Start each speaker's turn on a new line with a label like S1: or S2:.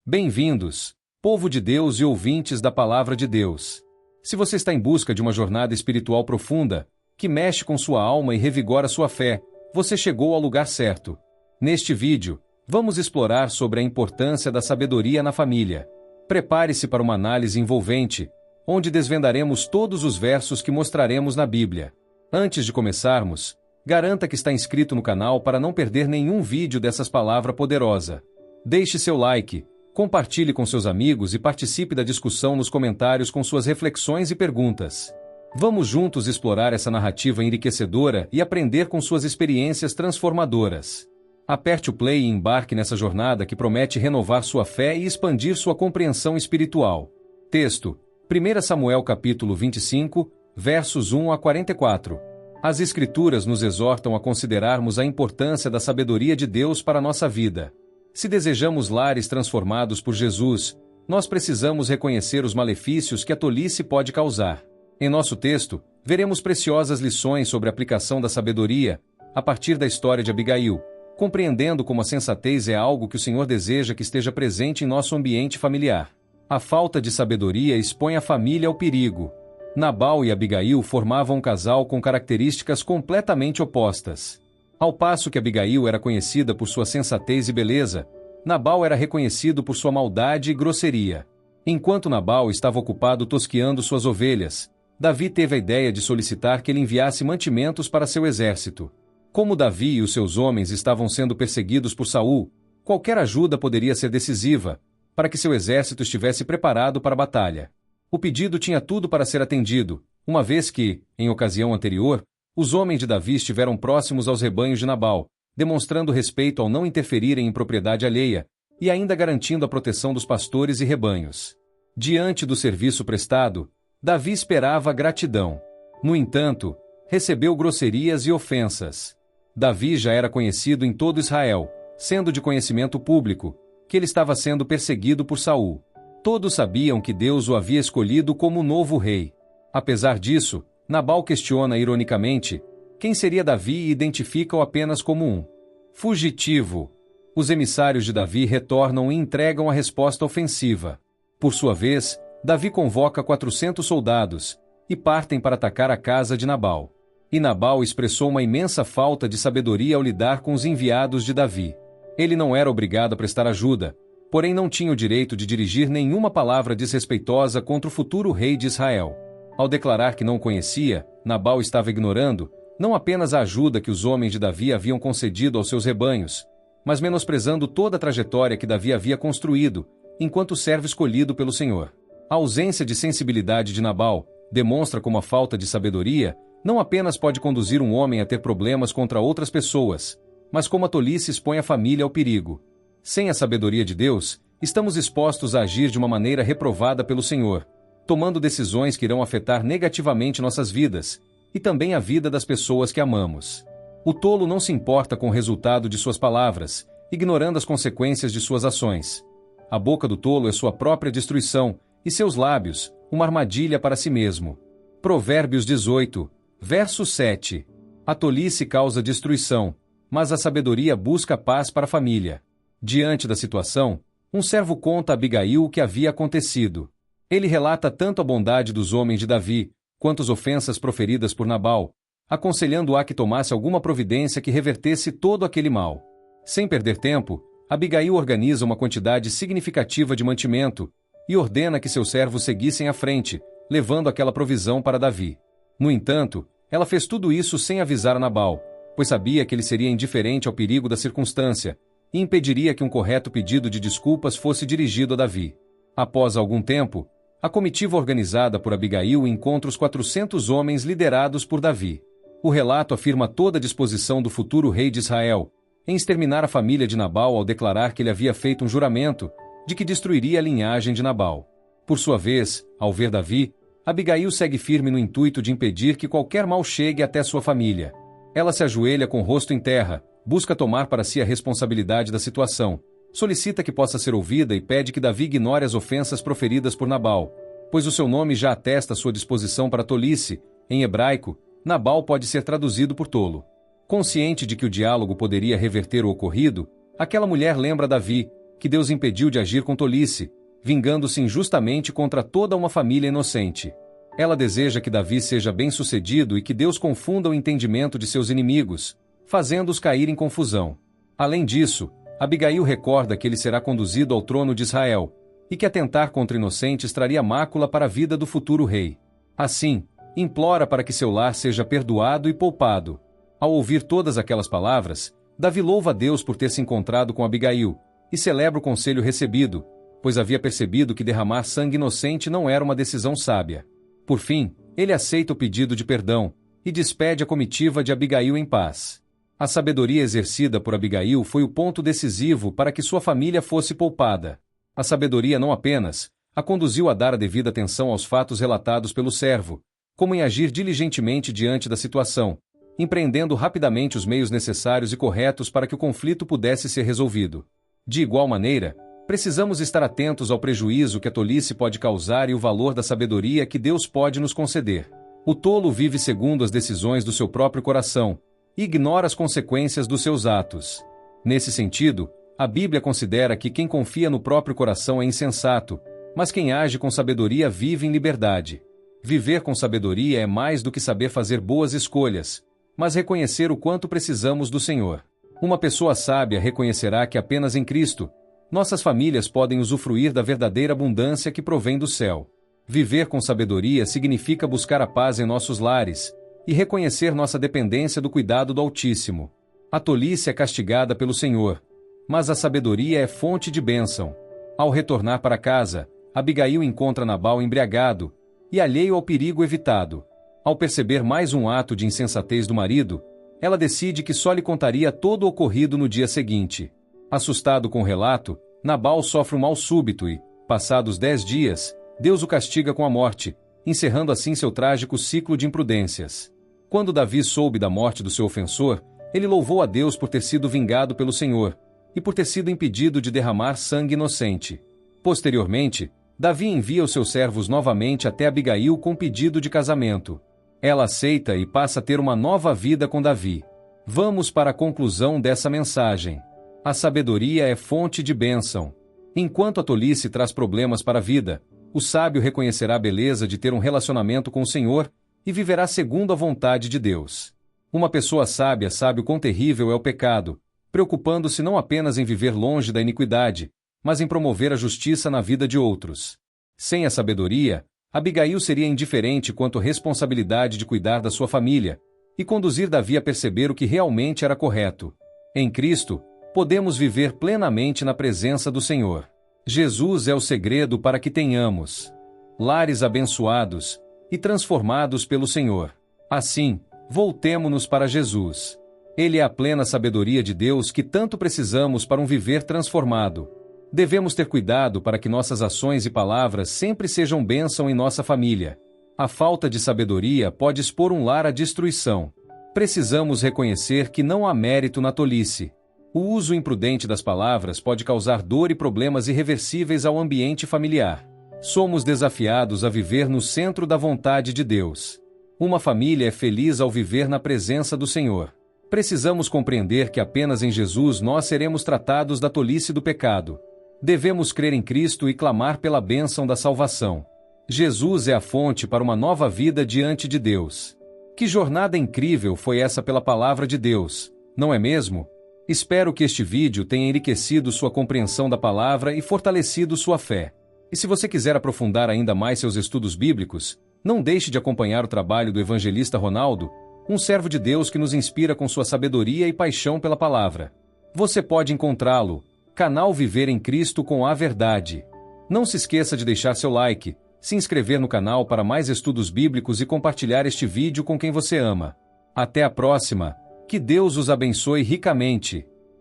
S1: Bem-vindos, povo de Deus e ouvintes da Palavra de Deus. Se você está em busca de uma jornada espiritual profunda, que mexe com sua alma e revigora sua fé, você chegou ao lugar certo. Neste vídeo, vamos explorar sobre a importância da sabedoria na família. Prepare-se para uma análise envolvente, onde desvendaremos todos os versos que mostraremos na Bíblia. Antes de começarmos, garanta que está inscrito no canal para não perder nenhum vídeo dessas palavras poderosas. Deixe seu like, compartilhe com seus amigos e participe da discussão nos comentários com suas reflexões e perguntas. Vamos juntos explorar essa narrativa enriquecedora e aprender com suas experiências transformadoras. Aperte o play e embarque nessa jornada que promete renovar sua fé e expandir sua compreensão espiritual. Texto: 1 Samuel capítulo 25, versos 1 a 44. As Escrituras nos exortam a considerarmos a importância da sabedoria de Deus para a nossa vida. Se desejamos lares transformados por Jesus, nós precisamos reconhecer os malefícios que a tolice pode causar. Em nosso texto, veremos preciosas lições sobre a aplicação da sabedoria, a partir da história de Abigail, compreendendo como a sensatez é algo que o Senhor deseja que esteja presente em nosso ambiente familiar. A falta de sabedoria expõe a família ao perigo. Nabal e Abigail formavam um casal com características completamente opostas. Ao passo que Abigail era conhecida por sua sensatez e beleza, Nabal era reconhecido por sua maldade e grosseria. Enquanto Nabal estava ocupado tosqueando suas ovelhas, Davi teve a ideia de solicitar que ele enviasse mantimentos para seu exército. Como Davi e os seus homens estavam sendo perseguidos por Saul, qualquer ajuda poderia ser decisiva, para que seu exército estivesse preparado para a batalha. O pedido tinha tudo para ser atendido, uma vez que, em ocasião anterior, os homens de Davi estiveram próximos aos rebanhos de Nabal, demonstrando respeito ao não interferirem em propriedade alheia, e ainda garantindo a proteção dos pastores e rebanhos. Diante do serviço prestado, Davi esperava gratidão. No entanto, recebeu grosserias e ofensas. Davi já era conhecido em todo Israel, sendo de conhecimento público, que ele estava sendo perseguido por Saul. Todos sabiam que Deus o havia escolhido como novo rei. Apesar disso, Nabal questiona ironicamente quem seria Davi e identifica-o apenas como um fugitivo. Os emissários de Davi retornam e entregam a resposta ofensiva. Por sua vez, Davi convoca 400 soldados e partem para atacar a casa de Nabal. E Nabal expressou uma imensa falta de sabedoria ao lidar com os enviados de Davi. Ele não era obrigado a prestar ajuda, porém não tinha o direito de dirigir nenhuma palavra desrespeitosa contra o futuro rei de Israel. Ao declarar que não o conhecia, Nabal estava ignorando não apenas a ajuda que os homens de Davi haviam concedido aos seus rebanhos, mas menosprezando toda a trajetória que Davi havia construído, enquanto servo escolhido pelo Senhor. A ausência de sensibilidade de Nabal demonstra como a falta de sabedoria não apenas pode conduzir um homem a ter problemas contra outras pessoas, mas como a tolice expõe a família ao perigo. Sem a sabedoria de Deus, estamos expostos a agir de uma maneira reprovada pelo Senhor, tomando decisões que irão afetar negativamente nossas vidas, e também a vida das pessoas que amamos. O tolo não se importa com o resultado de suas palavras, ignorando as consequências de suas ações. A boca do tolo é sua própria destruição, e seus lábios, uma armadilha para si mesmo. Provérbios 18, verso 7. A tolice causa destruição, mas a sabedoria busca paz para a família. Diante da situação, um servo conta a Abigail o que havia acontecido. Ele relata tanto a bondade dos homens de Davi, quanto as ofensas proferidas por Nabal, aconselhando-a que tomasse alguma providência que revertesse todo aquele mal. Sem perder tempo, Abigail organiza uma quantidade significativa de mantimento e ordena que seus servos seguissem à frente, levando aquela provisão para Davi. No entanto, ela fez tudo isso sem avisar a Nabal, pois sabia que ele seria indiferente ao perigo da circunstância e impediria que um correto pedido de desculpas fosse dirigido a Davi. Após algum tempo, a comitiva organizada por Abigail encontra os 400 homens liderados por Davi. O relato afirma toda a disposição do futuro rei de Israel em exterminar a família de Nabal ao declarar que ele havia feito um juramento de que destruiria a linhagem de Nabal. Por sua vez, ao ver Davi, Abigail segue firme no intuito de impedir que qualquer mal chegue até sua família. Ela se ajoelha com o rosto em terra, busca tomar para si a responsabilidade da situação, solicita que possa ser ouvida e pede que Davi ignore as ofensas proferidas por Nabal, pois o seu nome já atesta sua disposição para a tolice. Em hebraico, Nabal pode ser traduzido por tolo. Consciente de que o diálogo poderia reverter o ocorrido, aquela mulher lembra Davi que Deus impediu de agir com tolice, vingando-se injustamente contra toda uma família inocente. Ela deseja que Davi seja bem-sucedido e que Deus confunda o entendimento de seus inimigos, fazendo-os cair em confusão. Além disso, Abigail recorda que ele será conduzido ao trono de Israel, e que atentar contra inocentes traria mácula para a vida do futuro rei. Assim, implora para que seu lar seja perdoado e poupado. Ao ouvir todas aquelas palavras, Davi louva a Deus por ter se encontrado com Abigail, e celebra o conselho recebido, pois havia percebido que derramar sangue inocente não era uma decisão sábia. Por fim, ele aceita o pedido de perdão, e despede a comitiva de Abigail em paz. A sabedoria exercida por Abigail foi o ponto decisivo para que sua família fosse poupada. A sabedoria não apenas a conduziu a dar a devida atenção aos fatos relatados pelo servo, como em agir diligentemente diante da situação, empreendendo rapidamente os meios necessários e corretos para que o conflito pudesse ser resolvido. De igual maneira, precisamos estar atentos ao prejuízo que a tolice pode causar e o valor da sabedoria que Deus pode nos conceder. O tolo vive segundo as decisões do seu próprio coração e ignora as consequências dos seus atos. Nesse sentido, a Bíblia considera que quem confia no próprio coração é insensato, mas quem age com sabedoria vive em liberdade. Viver com sabedoria é mais do que saber fazer boas escolhas, mas reconhecer o quanto precisamos do Senhor. Uma pessoa sábia reconhecerá que apenas em Cristo, nossas famílias podem usufruir da verdadeira abundância que provém do céu. Viver com sabedoria significa buscar a paz em nossos lares e reconhecer nossa dependência do cuidado do Altíssimo. A tolice é castigada pelo Senhor, mas a sabedoria é fonte de bênção. Ao retornar para casa, Abigail encontra Nabal embriagado e alheio ao perigo evitado. Ao perceber mais um ato de insensatez do marido, ela decide que só lhe contaria todo o ocorrido no dia seguinte. Assustado com o relato, Nabal sofre um mal súbito e, passados 10 dias, Deus o castiga com a morte, encerrando assim seu trágico ciclo de imprudências. Quando Davi soube da morte do seu ofensor, ele louvou a Deus por ter sido vingado pelo Senhor e por ter sido impedido de derramar sangue inocente. Posteriormente, Davi envia os seus servos novamente até Abigail com pedido de casamento. Ela aceita e passa a ter uma nova vida com Davi. Vamos para a conclusão dessa mensagem. A sabedoria é fonte de bênção. Enquanto a tolice traz problemas para a vida, o sábio reconhecerá a beleza de ter um relacionamento com o Senhor e viverá segundo a vontade de Deus. Uma pessoa sábia sabe o quão terrível é o pecado, preocupando-se não apenas em viver longe da iniquidade, mas em promover a justiça na vida de outros. Sem a sabedoria, Abigail seria indiferente quanto à responsabilidade de cuidar da sua família e conduzir Davi a perceber o que realmente era correto. Em Cristo, podemos viver plenamente na presença do Senhor. Jesus é o segredo para que tenhamos lares abençoados e transformados pelo Senhor. Assim, voltemo-nos para Jesus. Ele é a plena sabedoria de Deus que tanto precisamos para um viver transformado. Devemos ter cuidado para que nossas ações e palavras sempre sejam bênção em nossa família. A falta de sabedoria pode expor um lar à destruição. Precisamos reconhecer que não há mérito na tolice. O uso imprudente das palavras pode causar dor e problemas irreversíveis ao ambiente familiar. Somos desafiados a viver no centro da vontade de Deus. Uma família é feliz ao viver na presença do Senhor. Precisamos compreender que apenas em Jesus nós seremos tratados da tolice do pecado. Devemos crer em Cristo e clamar pela bênção da salvação. Jesus é a fonte para uma nova vida diante de Deus. Que jornada incrível foi essa pela palavra de Deus, não é mesmo? Espero que este vídeo tenha enriquecido sua compreensão da palavra e fortalecido sua fé. E se você quiser aprofundar ainda mais seus estudos bíblicos, não deixe de acompanhar o trabalho do evangelista Ronaldo, um servo de Deus que nos inspira com sua sabedoria e paixão pela palavra. Você pode encontrá-lo, Canal Viver em Cristo com a Verdade. Não se esqueça de deixar seu like, se inscrever no canal para mais estudos bíblicos e compartilhar este vídeo com quem você ama. Até a próxima. Que Deus os abençoe ricamente.